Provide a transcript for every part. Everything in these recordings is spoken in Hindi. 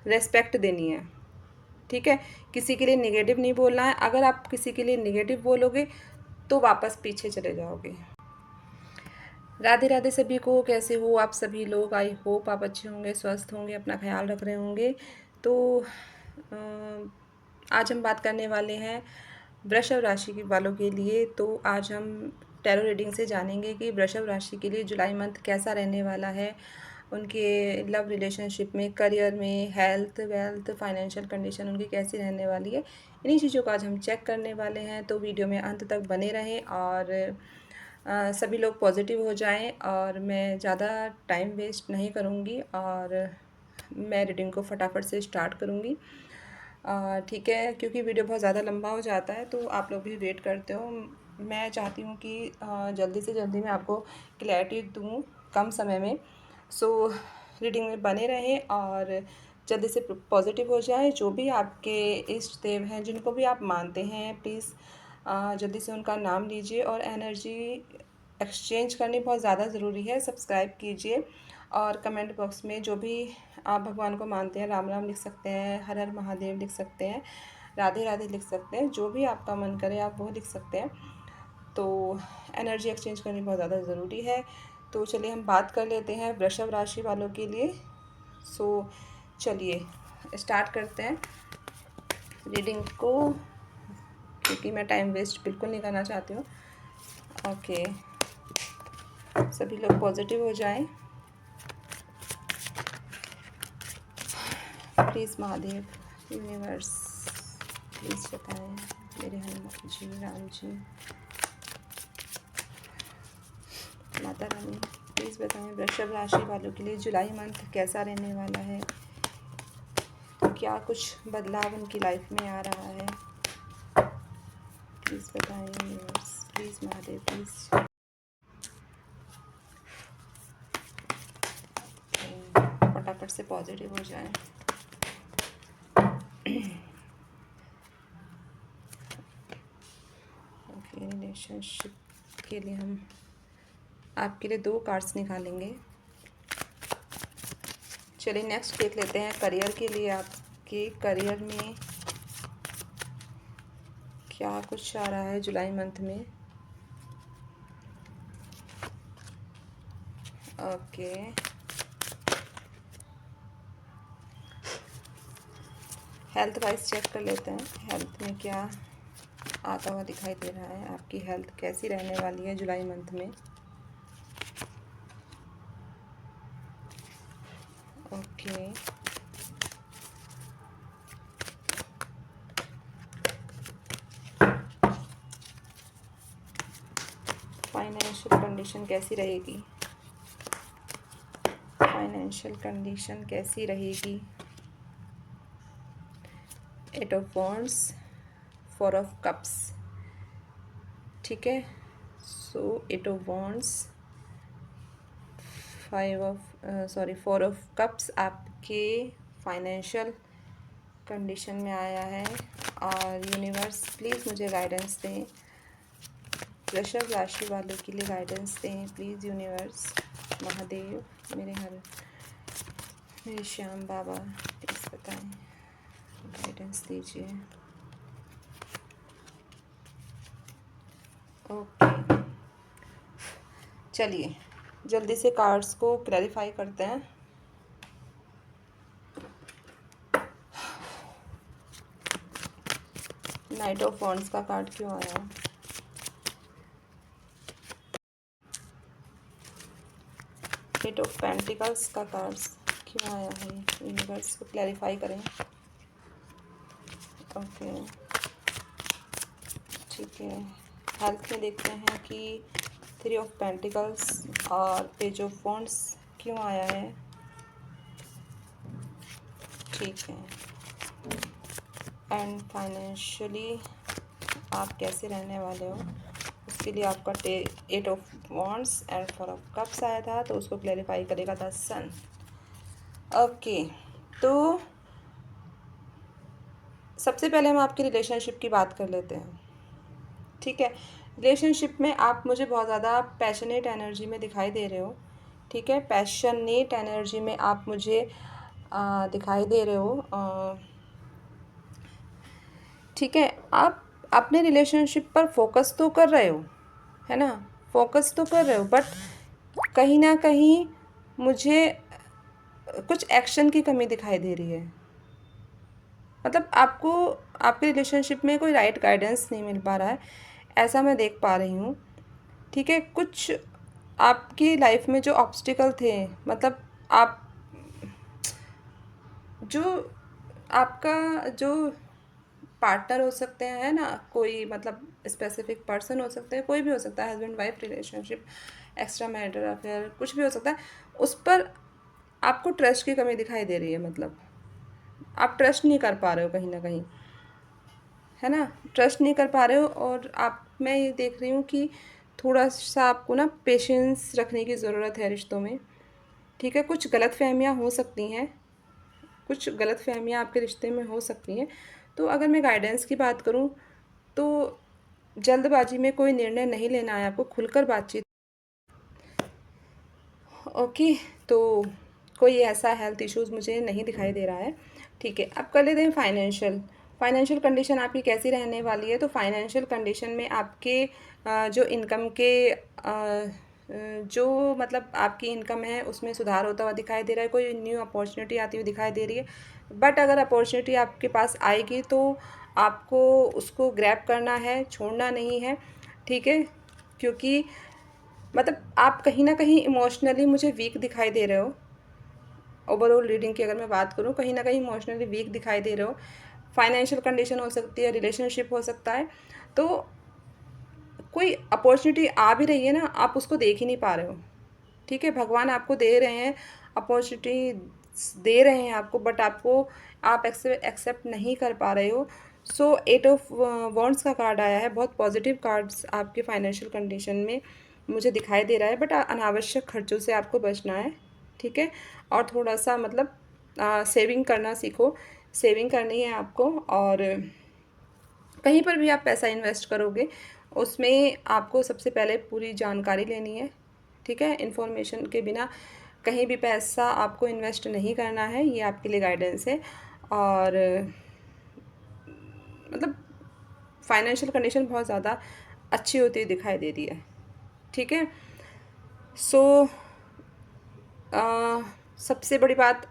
रेस्पेक्ट देनी है, ठीक है। किसी के लिए नेगेटिव नहीं बोलना है। अगर आप किसी के लिए नेगेटिव बोलोगे तो वापस पीछे चले जाओगे। राधे राधे सभी को, कैसे हो आप सभी लोग? आई होप आप अच्छे होंगे, स्वस्थ होंगे, अपना ख्याल रख रहे होंगे। तो आज हम बात करने वाले हैं वृषभ राशि के वालों के लिए। तो आज हम टैरो रीडिंग से जानेंगे कि वृषभ राशि के लिए जुलाई मंथ कैसा रहने वाला है, उनके लव रिलेशनशिप में, करियर में, हेल्थ, वेल्थ, फाइनेंशियल कंडीशन उनकी कैसी रहने वाली है। इन्हीं चीज़ों को आज हम चेक करने वाले हैं। तो वीडियो में अंत तक बने रहें और सभी लोग पॉजिटिव हो जाएं। और मैं ज़्यादा टाइम वेस्ट नहीं करूँगी और मैं रीडिंग को फटाफट से स्टार्ट करूँगी, ठीक है, क्योंकि वीडियो बहुत ज़्यादा लंबा हो जाता है तो आप लोग भी वेट करते हो। मैं चाहती हूँ कि जल्दी से जल्दी मैं आपको क्लैरिटी दूँ कम समय में। सो रीडिंग में बने रहें और जल्दी से पॉजिटिव हो जाए। जो भी आपके इष्ट देव हैं, जिनको भी आप मानते हैं, प्लीज़ जल्दी से उनका नाम लीजिए। और एनर्जी एक्सचेंज करनी बहुत ज़्यादा ज़रूरी है। सब्सक्राइब कीजिए और कमेंट बॉक्स में जो भी आप भगवान को मानते हैं, राम राम लिख सकते हैं, हर हर महादेव लिख सकते हैं, राधे राधे लिख सकते हैं, जो भी आपका मन करे आप वो लिख सकते हैं। तो एनर्जी एक्सचेंज करनी बहुत ज़्यादा ज़रूरी है। तो चलिए हम बात कर लेते हैं वृषभ राशि वालों के लिए। सो चलिए स्टार्ट करते हैं रीडिंग को, क्योंकि मैं टाइम वेस्ट बिल्कुल नहीं करना चाहती हूँ। ओके, सभी लोग पॉजिटिव हो जाएं प्लीज़। महादेव, यूनिवर्स प्लीज़ बताएं, मेरे हनुमान जी, राम जी, माता रानी प्लीज़ बताएं वृषभ राशि वालों के लिए जुलाई मंथ कैसा रहने वाला है। क्या कुछ बदलाव उनकी लाइफ में आ रहा है, प्लीज़ बताएं यूनिवर्स, प्लीज़ महादेव, प्लीज़। फटाफट से पॉजिटिव हो जाएं। ओके, रिलेशनशिप के लिए हम आपके लिए 2 कार्ड्स निकालेंगे। चलिए नेक्स्ट देख लेते हैं करियर के लिए। आपके करियर में क्या कुछ आ रहा है जुलाई मंथ में। ओके, हेल्थ वाइज चेक कर लेते हैं, हेल्थ में क्या आता हुआ दिखाई दे रहा है। आपकी हेल्थ कैसी रहने वाली है जुलाई मंथ में। ओके, फाइनेंशियल कंडीशन कैसी रहेगी, फाइनेंशियल कंडीशन कैसी रहेगी। 8 ऑफ वॉन्ड्स, 4 ऑफ कप्स, ठीक है। सो 8 ऑफ वॉन्ड्स, 4 ऑफ कप्स आपके फाइनेंशियल कंडीशन में आया है। और यूनिवर्स प्लीज़ मुझे गाइडेंस दें, वृषभ राशि वालों के लिए गाइडेंस दें प्लीज़ यूनिवर्स। महादेव, मेरे श्याम बाबा प्लीज़ बताएं, गाइडेंस दीजिए। ओके, चलिए जल्दी से कार्ड्स को क्लैरिफाई करते हैं। नाइट ऑफ वॉन्ड्स का कार्ड क्यों आया? एट ऑफ पेंटिकल्स का कार्ड्स क्यों आया है? यूनिवर्स को क्लैरिफाई करें। ओके, ठीक है। हेल्थ में देखते हैं कि 3 ऑफ पेंटिकल्स और पेज ऑफ वॉन्ड्स क्यों आया है। ठीक है। एंड फाइनेंशियली आप कैसे रहने वाले हो, उसके लिए आपका 8 of wands and 4 of cups आया था, तो उसको क्लैरिफाई करेगा द सन। ओके, तो सबसे पहले हम आपकी रिलेशनशिप की बात कर लेते हैं, ठीक है। रिलेशनशिप में आप मुझे बहुत ज़्यादा पैशनेट एनर्जी में दिखाई दे रहे हो, ठीक है। पैशनेट एनर्जी में आप मुझे दिखाई दे रहे हो, ठीक है, आप अपने रिलेशनशिप पर फोकस तो कर रहे हो, है ना, फोकस तो कर रहे हो, बट कहीं ना कहीं मुझे कुछ एक्शन की कमी दिखाई दे रही है। मतलब आपको आपके रिलेशनशिप में कोई राइट गाइडेंस नहीं मिल पा रहा है, ऐसा मैं देख पा रही हूँ। ठीक है, कुछ आपकी लाइफ में जो ऑब्स्टिकल थे, मतलब आप जो आपका जो पार्टनर हो सकते हैं, है ना, कोई मतलब स्पेसिफिक पर्सन हो सकते हैं, कोई भी हो सकता है, husband wife relationship, extra marital affair, कुछ भी हो सकता है, उस पर आपको ट्रस्ट की कमी दिखाई दे रही है। मतलब आप ट्रस्ट नहीं कर पा रहे हो कहीं ना कहीं, है ना, ट्रस्ट नहीं कर पा रहे हो। और आप, मैं ये देख रही हूँ कि थोड़ा सा आपको ना पेशेंस रखने की ज़रूरत है रिश्तों में। ठीक है, कुछ गलतफहमियाँ हो सकती हैं, कुछ गलतफहमियाँ आपके रिश्ते में हो सकती हैं। तो अगर मैं गाइडेंस की बात करूँ तो जल्दबाजी में कोई निर्णय नहीं लेना है, आपको खुलकर बातचीत। ओके, तो कोई ऐसा हेल्थ इश्यूज़ मुझे नहीं दिखाई दे रहा है। ठीक है, अब कर लेते हैं फाइनेंशियल। फाइनेंशियल कंडीशन आपकी कैसी रहने वाली है? तो फाइनेंशियल कंडीशन में आपके जो इनकम के जो मतलब आपकी इनकम है उसमें सुधार होता हुआ दिखाई दे रहा है, कोई न्यू अपॉर्चुनिटी आती हुई दिखाई दे रही है। बट अगर अपॉर्चुनिटी आपके पास आएगी तो आपको उसको ग्रैब करना है, छोड़ना नहीं है। ठीक है, क्योंकि मतलब आप कहीं ना कहीं इमोशनली मुझे वीक दिखाई दे रहे हो। ओवरऑल रीडिंग की अगर मैं बात करूँ, कहीं ना कहीं इमोशनली वीक दिखाई दे रहे हो। फाइनेंशियल कंडीशन हो सकती है, रिलेशनशिप हो सकता है। तो कोई अपॉर्चुनिटी आ भी रही है ना, आप उसको देख ही नहीं पा रहे हो। ठीक है, भगवान आपको दे रहे हैं, अपॉर्चुनिटी दे रहे हैं आपको, बट आपको आप एक्सेप्ट नहीं कर पा रहे हो। सो 8 ऑफ वॉन्ड्स का कार्ड आया है, बहुत पॉजिटिव कार्ड्स आपके फाइनेंशियल कंडीशन में मुझे दिखाई दे रहा है। बट अनावश्यक खर्चों से आपको बचना है। ठीक है, और थोड़ा सा मतलब सेविंग करना सीखो, सेविंग करनी है आपको। और कहीं पर भी आप पैसा इन्वेस्ट करोगे उसमें आपको सबसे पहले पूरी जानकारी लेनी है। ठीक है, इन्फॉर्मेशन के बिना कहीं भी पैसा आपको इन्वेस्ट नहीं करना है, ये आपके लिए गाइडेंस है। और मतलब फाइनेंशियल कंडीशन बहुत ज़्यादा अच्छी होती हुई दिखाई दे रही है। ठीक है, सो सबसे बड़ी बात,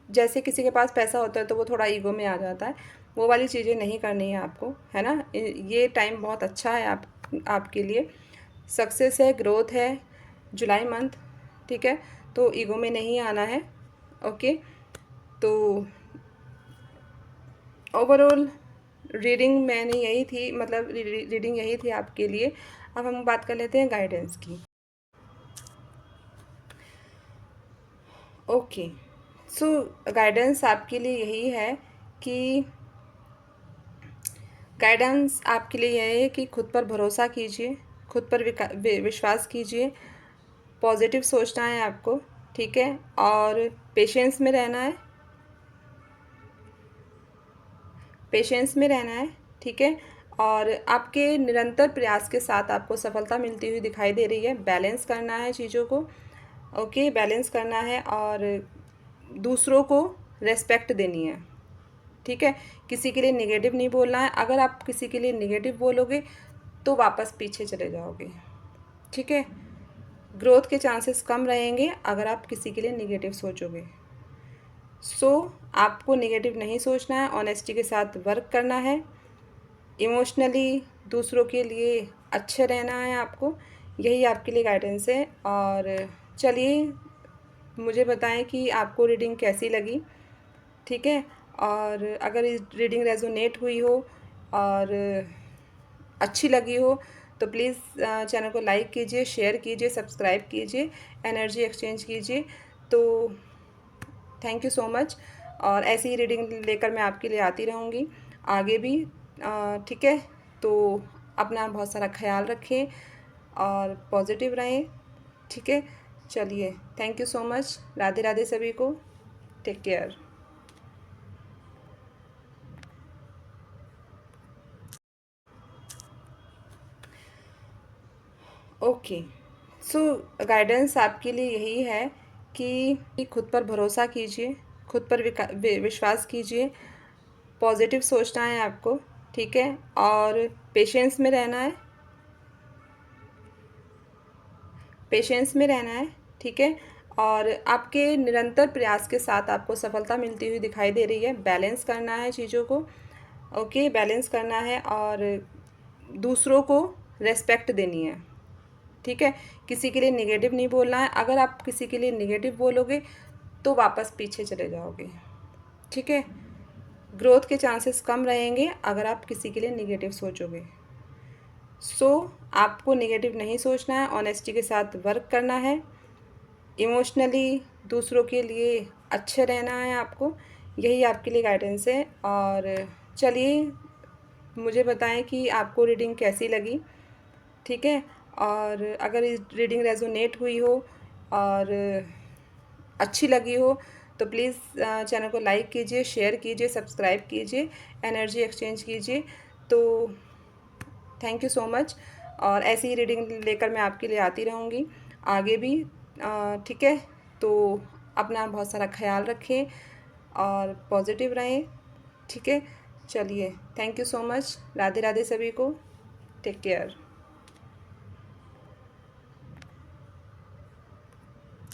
जैसे किसी के पास पैसा होता है तो वो थोड़ा ईगो में आ जाता है, वो वाली चीज़ें नहीं करनी है आपको, है ना। ये टाइम बहुत अच्छा है आपके लिए, सक्सेस है, ग्रोथ है, जुलाई मंथ। ठीक है, तो ईगो में नहीं आना है। ओके, तो ओवरऑल रीडिंग मैंने यही थी, मतलब रीडिंग यही थी आपके लिए। अब हम बात कर लेते हैं गाइडेंस की। ओके, सो गाइडेंस आपके लिए यही है कि गाइडेंस आपके लिए यह है कि खुद पर भरोसा कीजिए, खुद पर विश्वास कीजिए, पॉजिटिव सोचना है आपको। ठीक है, और पेशेंस में रहना है, पेशेंस में रहना है। ठीक है, और आपके निरंतर प्रयास के साथ आपको सफलता मिलती हुई दिखाई दे रही है। बैलेंस करना है चीज़ों को। ओके, बैलेंस करना है और दूसरों को रेस्पेक्ट देनी है। ठीक है, किसी के लिए नेगेटिव नहीं बोलना है। अगर आप किसी के लिए नेगेटिव बोलोगे तो वापस पीछे चले जाओगे। ठीक है, ग्रोथ के चांसेस कम रहेंगे अगर आप किसी के लिए नेगेटिव सोचोगे। सो आपको नेगेटिव नहीं सोचना है, ऑनेस्टी के साथ वर्क करना है, इमोशनली दूसरों के लिए अच्छे रहना है आपको। यही आपके लिए गाइडेंस है। और चलिए मुझे बताएं कि आपको रीडिंग कैसी लगी। ठीक है, और अगर इस रीडिंग रेजोनेट हुई हो और अच्छी लगी हो तो प्लीज़ चैनल को लाइक कीजिए, शेयर कीजिए, सब्सक्राइब कीजिए, एनर्जी एक्सचेंज कीजिए। तो थैंक यू सो मच, और ऐसी ही रीडिंग लेकर मैं आपके लिए आती रहूँगी आगे भी। ठीक है, तो अपना बहुत सारा ख्याल रखें और पॉजिटिव रहें। ठीक है, चलिए, thank you so much, Radhe Radhe सभी को, टेक केयर। ओके, सो गाइडेंस आपके लिए यही है कि खुद पर भरोसा कीजिए, खुद पर विश्वास कीजिए, पॉजिटिव सोचना है आपको, ठीक है, और पेशेंस में रहना है, पेशेंस में रहना है, ठीक है। और आपके निरंतर प्रयास के साथ आपको सफलता मिलती हुई दिखाई दे रही है। बैलेंस करना है चीज़ों को, ओके, बैलेंस करना है और दूसरों को रेस्पेक्ट देनी है, ठीक है। किसी के लिए नेगेटिव नहीं बोलना है। अगर आप किसी के लिए नेगेटिव बोलोगे तो वापस पीछे चले जाओगे, ठीक है। ग्रोथ के चांसेस कम रहेंगे अगर आप किसी के लिए नेगेटिव सोचोगे। आपको नेगेटिव नहीं सोचना है, ऑनेस्टी के साथ वर्क करना है, इमोशनली दूसरों के लिए अच्छे रहना है आपको। यही आपके लिए गाइडेंस है। और चलिए मुझे बताएं कि आपको रीडिंग कैसी लगी, ठीक है। और अगर इस रीडिंग रेजोनेट हुई हो और अच्छी लगी हो तो प्लीज़ चैनल को लाइक कीजिए, शेयर कीजिए, सब्सक्राइब कीजिए, एनर्जी एक्सचेंज कीजिए। तो थैंक यू सो मच। और ऐसी ही रीडिंग लेकर मैं आपके लिए आती रहूँगी आगे भी, ठीक है। तो अपना बहुत सारा ख्याल रखें और पॉजिटिव रहें, ठीक है। चलिए, thank you so much. Radhe Radhe सभी को। Take care.